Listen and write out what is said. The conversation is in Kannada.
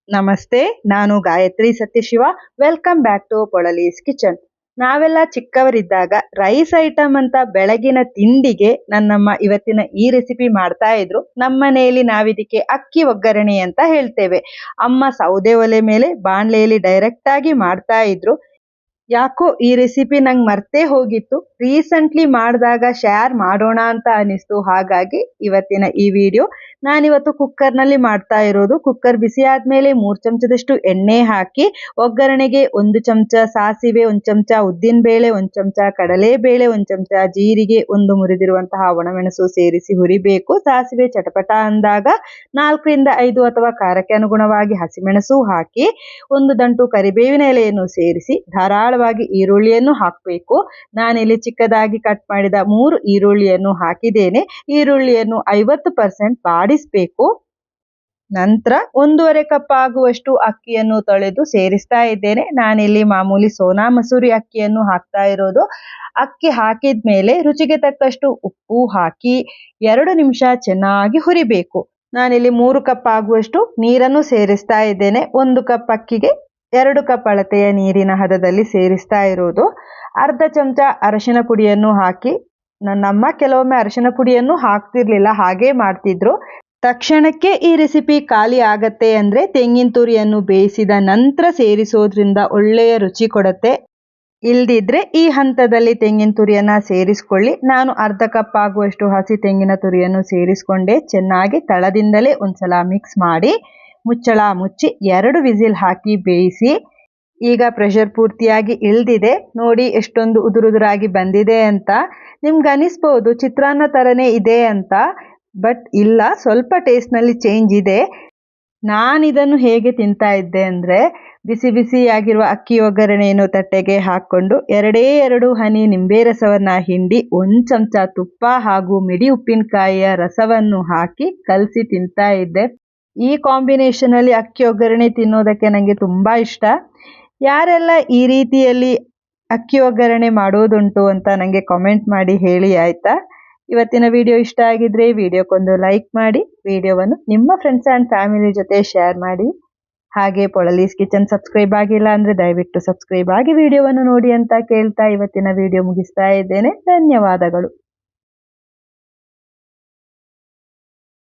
ನಮಸ್ತೆ, ನಾನು Gayatri Satyashiva. Welcome back to Polali's kitchen. ನಾವೆಲ್ಲ ಚಿಕ್ಕವರಿದ್ದಾಗ ರೈಸ್ ಐಟಮ್ ಅಂತ ಬೆಳಗಿನ ತಿಂಡಿಗೆ ನನ್ನಮ್ಮ ಇವತ್ತಿನ ಈ ರೆಸಿಪಿ ಮಾಡ್ತಾ ಇದ್ರು. ನಮ್ಮ ಮನೆಯಲ್ಲಿ ನಾವಿದಕ್ಕೆ ಅಕ್ಕಿ ಒಗ್ಗರಣೆ ಅಂತ ಹೇಳ್ತೇವೆ. ಅಮ್ಮ ಸೌದೆ ಒಲೆ ಮೇಲೆ ಬಾಣಲೆಯಲ್ಲಿ ಡೈರೆಕ್ಟ್ ಆಗಿ ಮಾಡ್ತಾ ಇದ್ರು. ಯಾಕೋ ಈ ರೆಸಿಪಿ ನಂಗೆ ಮರ್ತೇ ಹೋಗಿತ್ತು. ರೀಸೆಂಟ್ಲಿ ಮಾಡಿದಾಗ ಶೇರ್ ಮಾಡೋಣ ಅಂತ ಅನಿಸ್ತು. ಹಾಗಾಗಿ ಇವತ್ತಿನ ಈ ವಿಡಿಯೋ ನಾನಿವತ್ತು ಕುಕ್ಕರ್ನಲ್ಲಿ ಮಾಡ್ತಾ ಇರೋದು. ಕುಕ್ಕರ್ ಬಿಸಿ ಆದ್ಮೇಲೆ 3 ಚಮಚದಷ್ಟು ಎಣ್ಣೆ ಹಾಕಿ ಒಗ್ಗರಣೆಗೆ 1 ಚಮಚ ಸಾಸಿವೆ, 1 ಚಮಚ ಉದ್ದಿನಬೇಳೆ, 1 ಚಮಚ ಕಡಲೆಬೇಳೆ, 1 ಚಮಚ ಜೀರಿಗೆ, 1 ಮುರಿದಿರುವಂತಹ ಒಣಮೆಣಸು ಸೇರಿಸಿ ಹುರಿಬೇಕು. ಸಾಸಿವೆ ಚಟಪಟ ಅಂದಾಗ 4 ರಿಂದ 5 ಅಥವಾ ಖಾರಕ್ಕೆ ಅನುಗುಣವಾಗಿ ಹಸಿಮೆಣಸು ಹಾಕಿ 1 ದಂಟು ಕರಿಬೇವಿನ ಎಲೆಯನ್ನು ಸೇರಿಸಿ ಧಾರಾಳವಾಗಿ ಈರುಳ್ಳಿಯನ್ನು ಹಾಕಬೇಕು. ನಾನಿಲ್ಲಿ ಚಿಕ್ಕದಾಗಿ ಕಟ್ ಮಾಡಿದ 3 ಈರುಳ್ಳಿಯನ್ನು ಹಾಕಿದ್ದೇನೆ. ಈರುಳ್ಳಿಯನ್ನು 50% ಬಾಡಿಸಬೇಕು. ನಂತರ 1.5 ಕಪ್ ಆಗುವಷ್ಟು ಅಕ್ಕಿಯನ್ನು ತೊಳೆದು ಸೇರಿಸ್ತಾ ಇದ್ದೇನೆ. ನಾನಿಲ್ಲಿ ಮಾಮೂಲಿ ಸೋನಾ ಮಸೂರಿ ಅಕ್ಕಿಯನ್ನು ಹಾಕ್ತಾ ಇರೋದು. ಅಕ್ಕಿ ಹಾಕಿದ ಮೇಲೆ ರುಚಿಗೆ ತಕ್ಕಷ್ಟು ಉಪ್ಪು ಹಾಕಿ 2 ನಿಮಿಷ ಚೆನ್ನಾಗಿ ಹುರಿಬೇಕು. ನಾನಿಲ್ಲಿ 3 ಕಪ್ ಆಗುವಷ್ಟು ನೀರನ್ನು ಸೇರಿಸ್ತಾ ಇದ್ದೇನೆ. 1 ಕಪ್ ಅಕ್ಕಿಗೆ 2 ಕಪ್ ಅಳತೆಯ ನೀರಿನ ಹದದಲ್ಲಿ ಸೇರಿಸ್ತಾ ಇರೋದು. ಅರ್ಧ ಚಮಚ ಅರಶಿನ ಪುಡಿಯನ್ನು ಹಾಕಿ, ನನ್ನಮ್ಮ ಕೆಲವೊಮ್ಮೆ ಅರಶಿನ ಪುಡಿಯನ್ನು ಹಾಕ್ತಿರ್ಲಿಲ್ಲ, ಹಾಗೇ ಮಾಡ್ತಿದ್ರು. ತಕ್ಷಣಕ್ಕೆ ಈ ರೆಸಿಪಿ ಖಾಲಿ ಆಗತ್ತೆ ಅಂದ್ರೆ ತೆಂಗಿನ ತುರಿಯನ್ನು ಬೇಯಿಸಿದ ನಂತರ ಸೇರಿಸೋದ್ರಿಂದ ಒಳ್ಳೆಯ ರುಚಿ ಕೊಡುತ್ತೆ. ಇಲ್ದಿದ್ರೆ ಈ ಹಂತದಲ್ಲಿ ತೆಂಗಿನ ತುರಿಯನ್ನ ಸೇರಿಸ್ಕೊಳ್ಳಿ. ನಾನು ಅರ್ಧ ಕಪ್ ಆಗುವಷ್ಟು ಹಸಿ ತೆಂಗಿನ ತುರಿಯನ್ನು ಸೇರಿಸ್ಕೊಂಡೆ. ಚೆನ್ನಾಗಿ ತಳದಿಂದಲೇ ಒಂದ್ಸಲ ಮಿಕ್ಸ್ ಮಾಡಿ ಮುಚ್ಚಳ ಮುಚ್ಚಿ 2 ವಿಸಿಲ್ ಹಾಕಿ ಬೇಯಿಸಿ. ಈಗ ಪ್ರೆಷರ್ ಪೂರ್ತಿಯಾಗಿ ಇಳ್ದಿದೆ. ನೋಡಿ ಎಷ್ಟೊಂದು ಉದುರುದುರಾಗಿ ಬಂದಿದೆ ಅಂತ. ನಿಮ್ಗೆ ಅನಿಸ್ಬೋದು ಚಿತ್ರಾನ್ನ ಥರನೇ ಇದೆ ಅಂತ, ಬಟ್ ಇಲ್ಲ, ಸ್ವಲ್ಪ ಟೇಸ್ಟ್ನಲ್ಲಿ ಚೇಂಜ್ ಇದೆ. ನಾನಿದನ್ನು ಹೇಗೆ ತಿಂತಾ ಇದ್ದೆ ಅಂದರೆ, ಬಿಸಿ ಬಿಸಿಯಾಗಿರುವ ಅಕ್ಕಿ ಒಗ್ಗರಣೆಯನ್ನು ತಟ್ಟೆಗೆ ಹಾಕ್ಕೊಂಡು 2 ಹನಿ ನಿಂಬೆ ರಸವನ್ನು ಹಿಂಡಿ 1 ಚಮಚ ತುಪ್ಪ ಹಾಗೂ ಮಿಡಿ ಉಪ್ಪಿನಕಾಯಿಯ ರಸವನ್ನು ಹಾಕಿ ಕಲಸಿ ತಿಂತಾ ಇದ್ದೆ. ಈ ಕಾಂಬಿನೇಷನಲ್ಲಿ ಅಕ್ಕಿ ಒಗ್ಗರಣೆ ತಿನ್ನೋದಕ್ಕೆ ನನಗೆ ತುಂಬ ಇಷ್ಟ. ಯಾರೆಲ್ಲ ಈ ರೀತಿಯಲ್ಲಿ ಅಕ್ಕಿ ಒಗ್ಗರಣೆ ಮಾಡೋದುಂಟು ಅಂತ ನನಗೆ ಕಾಮೆಂಟ್ ಮಾಡಿ ಹೇಳಿ ಆಯಿತಾ. ಇವತ್ತಿನ ವಿಡಿಯೋ ಇಷ್ಟ ಆಗಿದ್ರೆ ವಿಡಿಯೋಕ್ಕೊಂದು ಲೈಕ್ ಮಾಡಿ, ವಿಡಿಯೋವನ್ನು ನಿಮ್ಮ ಫ್ರೆಂಡ್ಸ್ ಆ್ಯಂಡ್ ಫ್ಯಾಮಿಲಿ ಜೊತೆ ಶೇರ್ ಮಾಡಿ. ಹಾಗೆ ಪೊಳಲೀಸ್ ಕಿಚನ್ ಸಬ್ಸ್ಕ್ರೈಬ್ ಆಗಿಲ್ಲ ಅಂದರೆ ದಯವಿಟ್ಟು ಸಬ್ಸ್ಕ್ರೈಬ್ ಆಗಿ ವಿಡಿಯೋವನ್ನು ನೋಡಿ ಅಂತ ಕೇಳ್ತಾ ಇವತ್ತಿನ ವಿಡಿಯೋ ಮುಗಿಸ್ತಾ ಇದ್ದೇನೆ. ಧನ್ಯವಾದಗಳು.